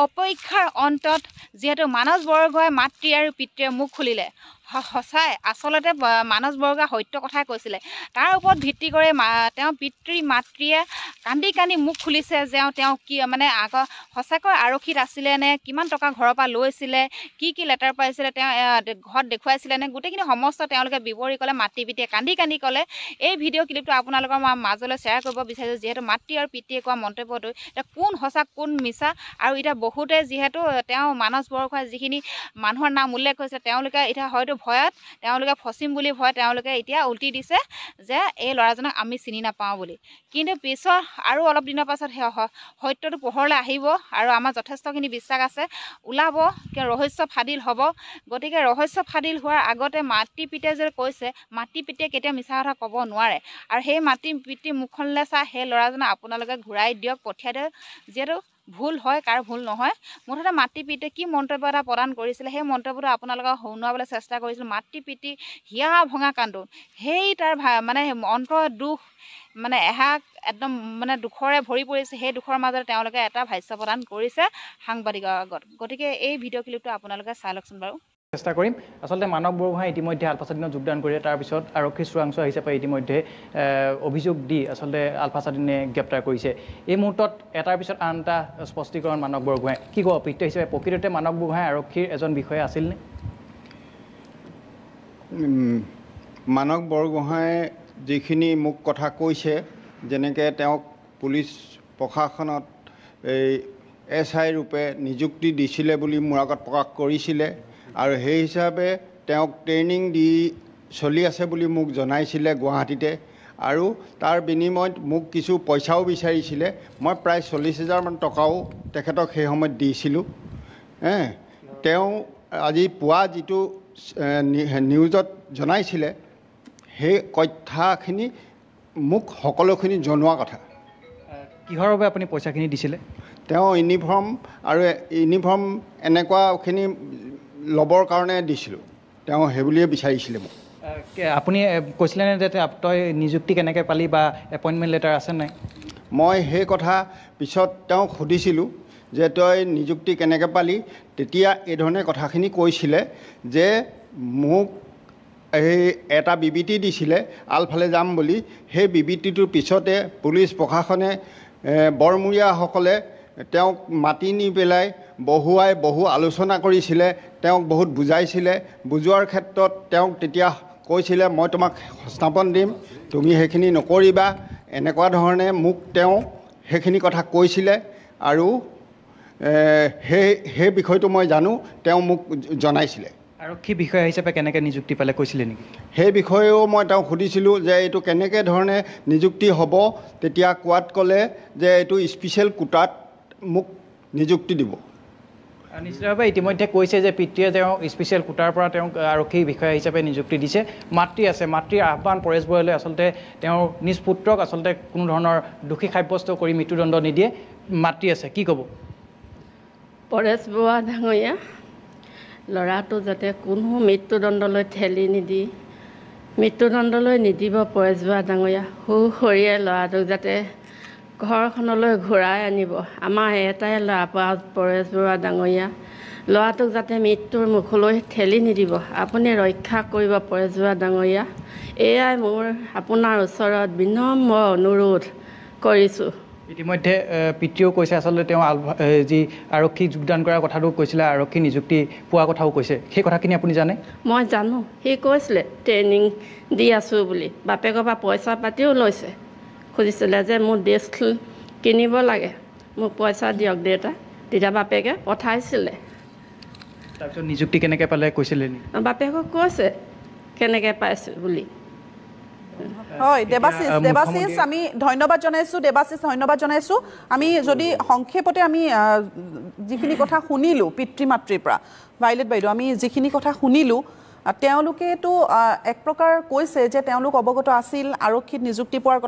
অপেক্ষাৰ অন্তত যিহেতু মানস বৰগোহাঁই মাতৃ আৰু পিতৃয়ে মুখ খুলিলে সঁচাই আচলতে মানস বৰগোহাঁই সত্য কথাই কৈছিলে তাৰ ওপৰত ভিত্তি কৰি তেওঁ পিতৃ মাতৃয়ে কান্দি কান্দি মুখ খুলিছে যে তেওঁ কি মানে সঁচাকৈ আৰক্ষীত আছিলে নে কিমান টকা ঘৰৰ পৰা লৈছিলে কি লেটাৰ পাইছিলে তেওঁ ঘৰত দেখুৱাইছিলে নে গোটেইখিনি সমস্ত তেওঁলোকে বিৱৰি ক'লে মাতৃ পিতৃয়ে কান্দি কান্দি ক'লে এই ভিডিঅ' ক্লিপটো আপোনালোকৰ মাজলৈ শ্বেয়াৰ কৰিব বিচাৰিছোঁ যিহেতু মাতৃ আৰু পিতৃয়ে কোৱা মন্তব্যটো এতিয়া কোন সঁচা কোন মিছা আৰু এতিয়া বহুতে যিহেতু তেওঁ মানস বৰগোহাঁই যিখিনি মানুহৰ নাম উল্লেখ কৰিছে তেওঁলোকে এতিয়া হয়তো ভয়ত তেওঁলোকে ফচিম বুলি ভয় তেওঁলোকে এতিয়া উল্টি দিছে যে এই ল'ৰাজনক আমি চিনি নাপাওঁ বুলি কিন্তু পিছত আৰু অলপ দিনৰ পাছত সত্যটো পোহৰলৈ আহিব আৰু আমাৰ যথেষ্টখিনি বিশ্বাস আছে ওলাব কিয় ৰহস্য ফাদিল হ'ব গতিকে ৰহস্য ফাদিল হোৱাৰ আগতে মাতৃ পিতৃয়ে যে কৈছে মাতৃ পিতৃয়ে কেতিয়াও মিছা কথা ক'ব নোৱাৰে আৰু সেই মাতৃ পিতৃ মুখখনলৈ চাই সেই ল'ৰাজনক আপোনালোকে ঘূৰাই দিয়ক পঠিয়াই দিয়ক যিহেতু ভুল হয় কাৰ ভুল নহয় মুঠতে মাতৃ পিতৃয়ে কি মন্তব্য এটা প্ৰদান কৰিছিলে সেই মন্তব্যটো আপোনালোকক শুনোৱাবলৈ চেষ্টা কৰিছিলোঁ মাতৃ পিতৃ হিয়া ভঙা কান্দোন সেই তাৰ মানে অন্তৰ দুখ মানে এহাক একদম মানে দুখৰে ভৰি পৰিছে সেই দুখৰ মাজত তেওঁলোকে এটা ভাষ্য প্ৰদান কৰিছে সাংবাদিকৰ আগত গতিকে এই ভিডিঅ' ক্লিপটো আপোনালোকে চাই লওকচোন বাৰু চেষ্টা কৰিম আচলতে মানস বৰগোহাঁই ইতিমধ্যে আলফা স্বাধীনত যোগদান কৰি তাৰপিছত আৰক্ষী চোৰাংচোৱা হিচাপে ইতিমধ্যে অভিযোগ দি আচলতে আলফা স্বাধীনে গ্ৰেপ্তাৰ কৰিছে এই মুহূৰ্তত এটাৰ পিছত আন এটা স্পষ্টীকৰণ মানস বৰগোহাঁই কি ক'ব পিতৃ হিচাপে প্ৰকৃততে মানস বৰগোহাঁই আৰক্ষীৰ এজন বিষয়া আছিলনে মানস বৰগোহাঁই যিখিনি মোক কথা কৈছে যেনেকৈ তেওঁক পুলিচ প্ৰশাসনত এই SI ৰূপে নিযুক্তি দিছিলে বুলি মোৰ আগত প্ৰকাশ কৰিছিলে আৰু সেই হিচাপে তেওঁক ট্ৰেইনিং দি চলি আছে বুলি মোক জনাইছিলে গুৱাহাটীতে আৰু তাৰ বিনিময়ত মোক কিছু পইচাও বিচাৰিছিলে মই প্ৰায় 40,000 মান টকাও তেখেতক সেই সময়ত দিছিলোঁ তেওঁ আজি পুৱা যিটো নিউজত জনাইছিলে সেই কথাখিনি মোক সকলোখিনি জনোৱা কথা কিহৰ বাবে আপুনি পইচাখিনি দিছিলে তেওঁ ইউনিফৰ্ম আৰু ইউনিফৰ্ম এনেকুৱাখিনি ল'বৰ কাৰণে দিছিলোঁ তেওঁ সেই বুলিয়ে বিচাৰিছিলে মোক আপুনি কৈছিলেনে যে তই নিযুক্তি কেনেকৈ পালি বা এপইণ্টমেণ্ট লেটাৰ আছে নাই মই সেই কথা পিছত তেওঁক সুধিছিলোঁ যে তই নিযুক্তি কেনেকৈ পালি তেতিয়া এইধৰণে কথাখিনি কৈছিলে যে মোক এই এটা বিবৃতি দিছিলে আলফালে যাম বুলি সেই বিবৃতিটোৰ পিছতে পুলিচ প্ৰশাসনে বৰমূৰীয়াসকলে তেওঁক মাতি নি পেলাই বহু আলোচনা কৰিছিলে তেওঁক বহুত বুজাইছিলে বুজোৱাৰ ক্ষেত্ৰত তেওঁক তেতিয়া কৈছিলে মই তোমাক সংস্থাপন দিম তুমি সেইখিনি নকৰিবা এনেকুৱা ধৰণে মোক তেওঁ সেইখিনি কথা কৈছিলে আৰু সেই বিষয়টো মই জানো তেওঁ মোক জনাইছিলে আৰক্ষী বিষয়া হিচাপে কেনেকৈ নিযুক্তি পালে কৈছিলে নেকি সেই বিষয়েও মই তেওঁক সুধিছিলোঁ যে এইটো কেনেকৈ ধৰণে নিযুক্তি হ'ব তেতিয়া কোৱাত ক'লে যে এইটো স্পেচিয়েল কোটাত মোক নিযুক্তি দিব নিশ্চিতভাৱে ইতিমধ্যে কৈছে যে পিতৃয়ে তেওঁ স্পেচিয়েল কোটাৰ পৰা তেওঁক আৰক্ষী বিষয়া হিচাপে নিযুক্তি দিছে মাতৃ আছে মাতৃৰ আহ্বান পৰেশ বৰালৈ আচলতে তেওঁৰ নিজ পুত্ৰক আচলতে কোনো ধৰণৰ দোষী সাব্যস্ত কৰি মৃত্যুদণ্ড নিদিয়ে মাতৃ আছে কি ক'ব পৰেশ বৰা ডাঙৰীয়া ল'ৰাটো যাতে কোনো মৃত্যুদণ্ডলৈ ঠেলি নিদি মৃত্যুদণ্ডলৈ নিদিব পৰেশ বৰা ডাঙৰীয়া সুখৰীয়ে ল'ৰাটোক যাতে ঘৰখনলৈ ঘূৰাই আনিব আমাৰ এটাই ল'ৰা পৰেশ বৰা ডাঙৰীয়া ল'ৰাটোক যাতে মৃত্যুৰ মুখলৈ ঠেলি নিদিব আপুনি ৰক্ষা কৰিব পৰেশ বৰা ডাঙৰীয়া এয়াই মোৰ আপোনাৰ ওচৰত বিনম্ৰ অনুৰোধ কৰিছোঁ ইতিমধ্যে পিতৃয়েও কৈছে আচলতে তেওঁ যি আৰক্ষী যোগদান কৰাৰ কথাটো কৈছিলে আৰক্ষী নিযুক্তি পোৱা কথাও কৈছে সেই কথাখিনি আপুনি জানে মই জানো সি কৈছিলে ট্ৰেইনিং দি আছোঁ বুলি বাপেকৰ পৰা পইচা পাতিও লৈছে খুজিছিলে যে মোৰ ড্ৰেছ কিনিব লাগে মোক পইচা দিয়ক দেউতা তেতিয়া বাপেকে পঠাইছিলে তাৰপিছত নিযুক্তি কেনেকৈ পালে কৈছিলে বাপেকক কৈছে কেনেকৈ পাইছোঁ বুলি হয় দেৱাশিষ আমি ধন্যবাদ জনাইছোঁ আমি যদি সংক্ষেপতে আমি যিখিনি কথা শুনিলোঁ পিতৃ মাতৃৰ পৰা ভাইলেট বাইদেউ আমি যিখিনি কথা শুনিলোঁ তেওঁলোকেতো এক প্ৰকাৰ কৈছে যে তেওঁলোক অৱগত আছিল আৰক্ষীত নিযুক্তি পোৱাৰ কথা